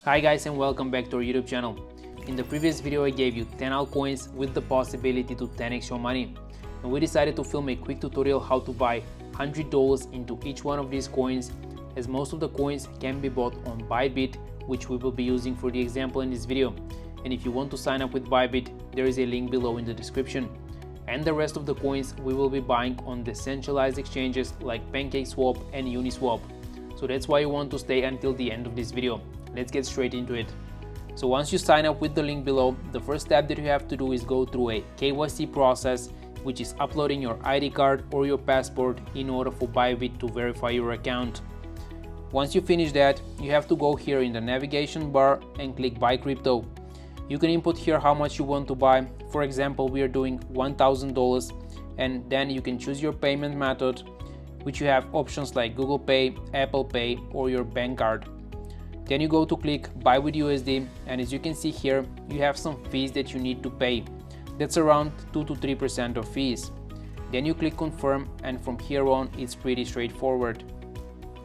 Hi guys, and welcome back to our YouTube channel. In the previous video I gave you 10 altcoins with the possibility to 10x your money, and we decided to film a quick tutorial how to buy $100 into each one of these coins, as most of the coins can be bought on Bybit, which we will be using for the example in this video. And if you want to sign up with Bybit, there is a link below in the description. And the rest of the coins we will be buying on decentralized exchanges like PancakeSwap and Uniswap. So that's why you want to stay until the end of this video. Let's get straight into it. So once you sign up with the link below, the first step that you have to do is go through a KYC process, which is uploading your ID card or your passport in order for Bybit to verify your account. Once you finish that, you have to go here in the navigation bar and click buy crypto. You can input here how much you want to buy. For example, we are doing $1,000, and then you can choose your payment method, which you have options like Google Pay, Apple Pay, or your bank card. Then you go to click buy with USD, and as you can see here, you have some fees that you need to pay. That's around 2 to 3% of fees. Then you click confirm, and from here on it's pretty straightforward.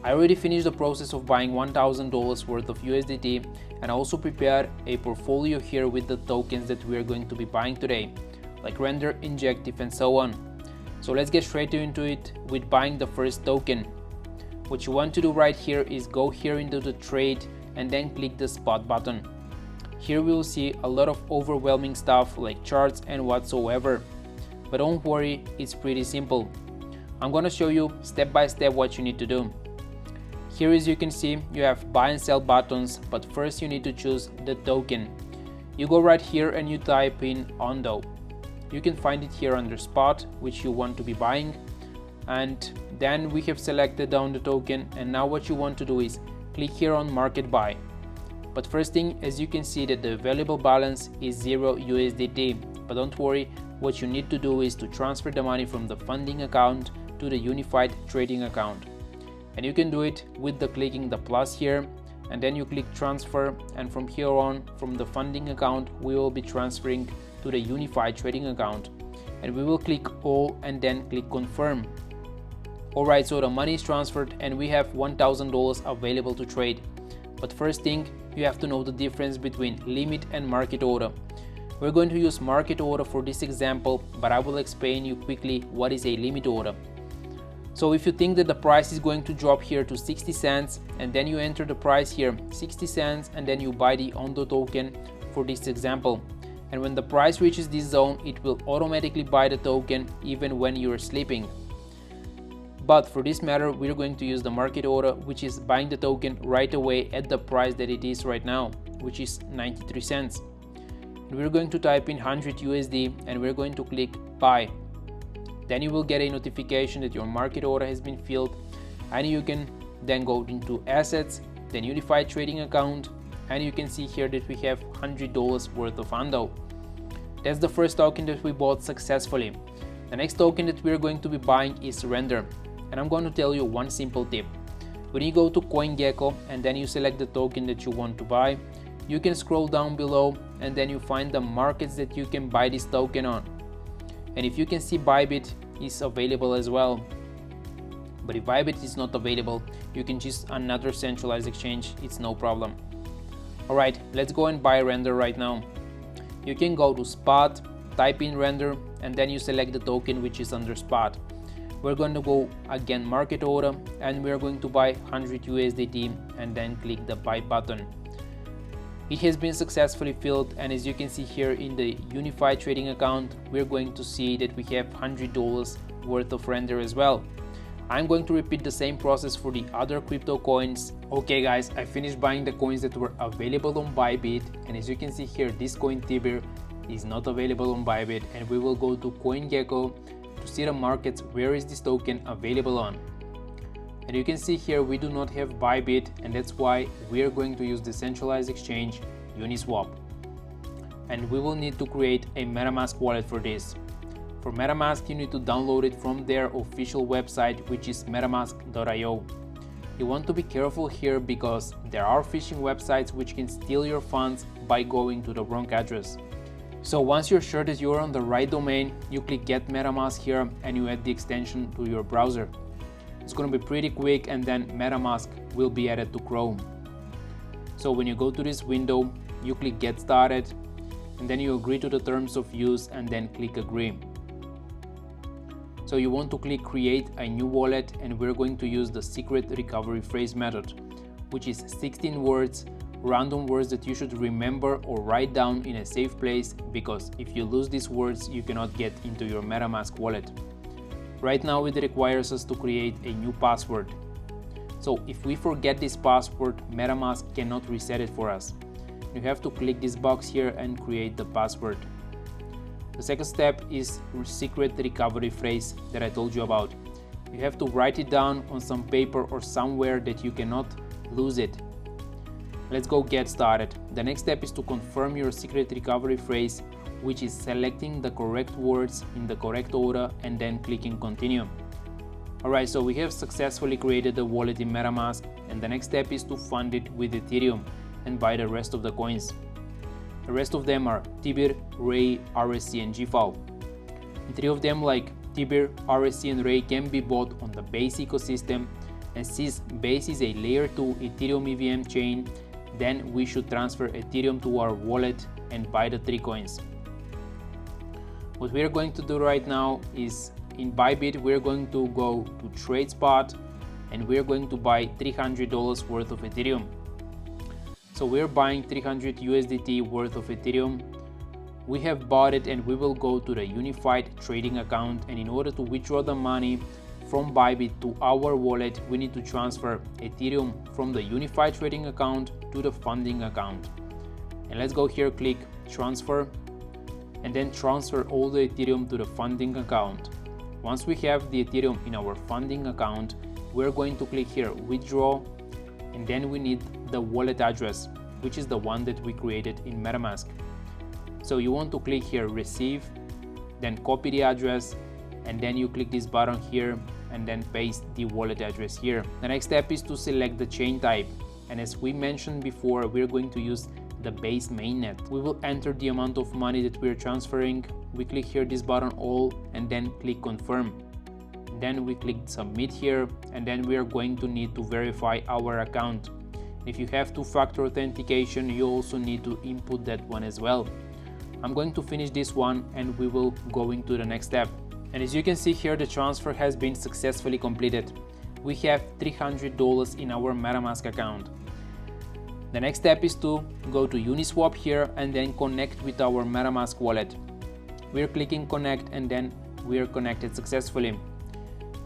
I already finished the process of buying $1,000 worth of USDT, and I also prepared a portfolio here with the tokens that we are going to be buying today, like Render, Injective, and so on. So let's get straight into it with buying the first token. What you want to do right here is go here into the trade and then click the spot button. Here we will see a lot of overwhelming stuff like charts and whatsoever, but don't worry, it's pretty simple. I'm gonna show you step by step what you need to do. Here, as you can see, you have buy and sell buttons, but first you need to choose the token. You go right here and you type in Ondo. You can find it here under spot, which you want to be buying, and then we have selected down the token, and now what you want to do is click here on market buy. But first thing, as you can see that the available balance is 0 USDT, but don't worry, what you need to do is to transfer the money from the funding account to the unified trading account. And you can do it with the clicking the plus here, and then you click transfer, and from here on, from the funding account, we will be transferring to the unified trading account, and we will click all and then click confirm. Alright, so the money is transferred and we have $1,000 available to trade. But first thing, you have to know the difference between limit and market order. We're going to use market order for this example, but I will explain you quickly what is a limit order. So if you think that the price is going to drop here to 60 cents, and then you enter the price here 60 cents, and then you buy the Ondo token for this example. And when the price reaches this zone, it will automatically buy the token even when you're sleeping. But for this matter, we're going to use the market order, which is buying the token right away at the price that it is right now, which is 93 cents. And we're going to type in 100 USD and we're going to click buy. Then you will get a notification that your market order has been filled, and you can then go into assets, then unified trading account, and you can see here that we have $100 worth of Ondo. That's the first token that we bought successfully. The next token that we're going to be buying is Render. And I'm going to tell you one simple tip. When you go to CoinGecko and then you select the token that you want to buy, you can scroll down below and then you find the markets that you can buy this token on. And if you can see, Bybit is available as well. But if Bybit is not available, you can choose another centralized exchange, it's no problem. Alright, let's go and buy Render right now. You can go to spot, type in Render, and then you select the token which is under spot. We're going to go again market order, and we're going to buy 100 USDT and then click the buy button. It has been successfully filled, and as you can see here in the unified trading account, we're going to see that we have $100 worth of Render as well. I'm going to repeat the same process for the other crypto coins. Okay guys, I finished buying the coins that were available on Bybit, and as you can see here, this coin Tibir is not available on Bybit, and we will go to CoinGecko to see the markets where is this token available on. And you can see here we do not have Bybit, and that's why we are going to use the centralized exchange Uniswap. And we will need to create a MetaMask wallet for this. For MetaMask, you need to download it from their official website, which is metamask.io. You want to be careful here because there are phishing websites which can steal your funds by going to the wrong address. So once you're sure that you're on the right domain, you click Get MetaMask here and you add the extension to your browser. It's going to be pretty quick, and then MetaMask will be added to Chrome. So when you go to this window, you click Get Started, and then you agree to the terms of use and then click Agree. So you want to click Create a new wallet, and we're going to use the secret recovery phrase method, which is 16 words, random words that you should remember or write down in a safe place, because if you lose these words, you cannot get into your MetaMask wallet. Right now it requires us to create a new password. So if we forget this password, MetaMask cannot reset it for us. You have to click this box here and create the password. The second step is secret recovery phrase that I told you about. You have to write it down on some paper or somewhere that you cannot lose it. Let's go get started. The next step is to confirm your secret recovery phrase, which is selecting the correct words in the correct order and then clicking continue. Alright, so we have successfully created a wallet in MetaMask, and the next step is to fund it with Ethereum and buy the rest of the coins. The rest of them are Tibir, Ray, RSC and GFAL. And three of them, like Tibir, RSC and Ray, can be bought on the Base ecosystem, and since Base is a layer 2 Ethereum EVM chain, then we should transfer Ethereum to our wallet and buy the 3 coins. What we are going to do right now is in Bybit, we're going to go to TradeSpot and we're going to buy $300 worth of Ethereum. So we're buying 300 USDT worth of Ethereum. We have bought it and we will go to the unified trading account, and in order to withdraw the money from Bybit to our wallet, we need to transfer Ethereum from the unified trading account to the funding account. And let's go here, click transfer, and then transfer all the Ethereum to the funding account. Once we have the Ethereum in our funding account, we're going to click here withdraw, and then we need the wallet address, which is the one that we created in MetaMask. So you want to click here receive, then copy the address, and then you click this button here and then paste the wallet address here. The next step is to select the chain type, and as we mentioned before, we're going to use the Base mainnet. We will enter the amount of money that we're transferring. We click here this button all and then click confirm. Then we click submit here, and then we are going to need to verify our account. If you have two-factor authentication, you also need to input that one as well. I'm going to finish this one and we will go into the next step. And as you can see here, the transfer has been successfully completed. We have $300 in our MetaMask account. The next step is to go to Uniswap here and then connect with our MetaMask wallet. We're clicking connect and then we are connected successfully.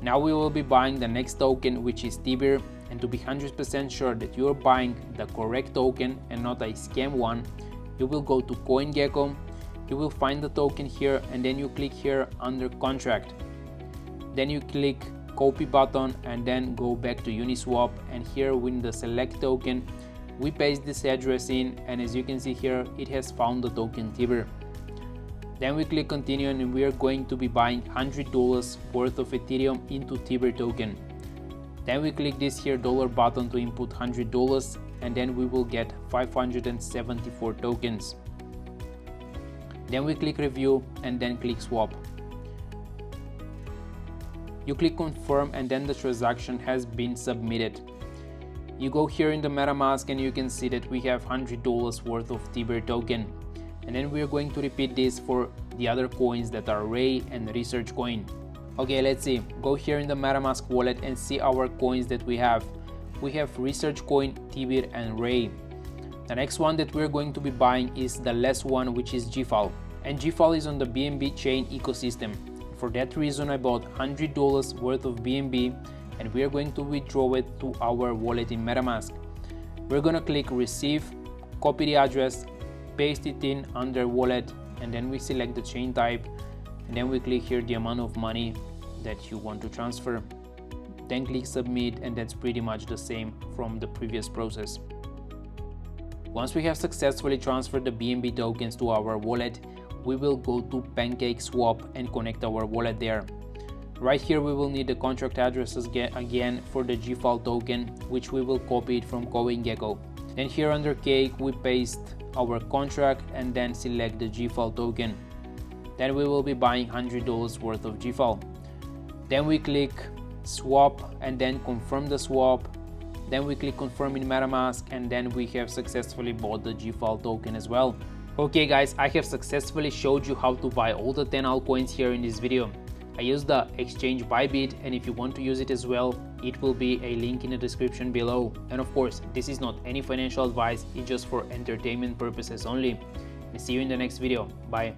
Now we will be buying the next token, which is Tibir, and to be 100% sure that you are buying the correct token and not a scam one, you will go to CoinGecko, you will find the token here and then you click here under contract. Then you click copy button and then go back to Uniswap, and here in the select token, we paste this address in, and as you can see here, it has found the token Tibir. Then we click continue and we are going to be buying $100 worth of Ethereum into Tibir token. Then we click this here dollar button to input $100, and then we will get 574 tokens. Then we click review and then click swap. You click confirm and then the transaction has been submitted. You go here in the MetaMask and you can see that we have $100 worth of Tibir token. And then we are going to repeat this for the other coins that are Ray and Research Coin. Okay, let's see. Go here in the MetaMask wallet and see our coins that we have. We have Research Coin, Tibir and Ray. The next one that we're going to be buying is the last one, which is GFAL. And GFAL is on the BNB chain ecosystem. For that reason, I bought $100 worth of BNB and we are going to withdraw it to our wallet in MetaMask. We're gonna click receive, copy the address, paste it in under wallet, and then we select the chain type, and then we click here the amount of money that you want to transfer. Then click submit, and that's pretty much the same from the previous process. Once we have successfully transferred the BNB tokens to our wallet, we will go to PancakeSwap and connect our wallet there. Right here we will need the contract addresses again for the GFAL token, which we will copy it from CoinGecko. Then here under cake we paste our contract and then select the GFAL token. Then we will be buying $100 worth of GFAL. Then we click swap and then confirm the swap. Then we click confirm in MetaMask, and then we have successfully bought the GFAL token as well. Okay guys, I have successfully showed you how to buy all the 10 altcoins here in this video. I use the exchange Bybit, and if you want to use it as well, it will be a link in the description below. And of course, this is not any financial advice, it's just for entertainment purposes only. And see you in the next video. Bye.